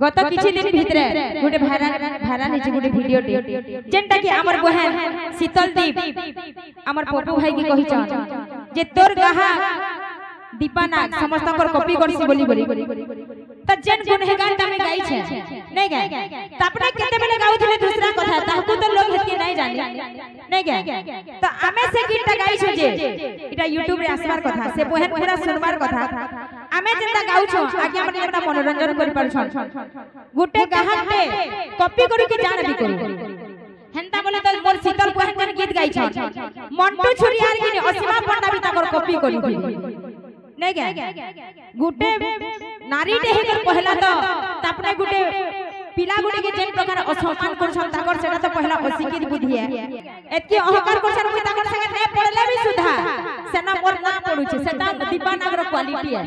गत किछि दिन भितरे गोटे भाइराल हिची गोटे वीडियो जेंटा कि हमर बहन शीतल दीप हमर पप्पू भाई की कहि छ जे तोर गाहा दीपानाग समस्त कर कॉपी करसी बोली त जेन गुनहगार तमे गाई छे नै गाय तापने केते बेले गाउथिले दूसरा कथा ताकू तो लोग हेती नै जाने नै गाय तो आमे से गीतटा गाई छु जे इटा YouTube रे आसबार कथा से बहन पूरा सुनबार कथा आमे जेंता गाउ छु आगे हमने एकटा मनोरंजन करि पार छ गुटे गाहाते कॉपी करि के जान भी करू हेंता बोले तो मोर शीतल बहन जन गीत गाई छ मंटू छुरियार की असीमा पंडा भी ताकर कॉपी करि नै गाय गुटे नारी टे हे पहला तो तापने गुटे पिला गुडी के जेन प्रकार असम्मान करछन ताकर सेटा तो पहला अशिक्षित बुद्धि है एतके अहंकार करछन ताकर संगे नै पड़ले भी सुधा सेना मोर ना पड़ुछे सेटा दीपानागर क्वालिटी है।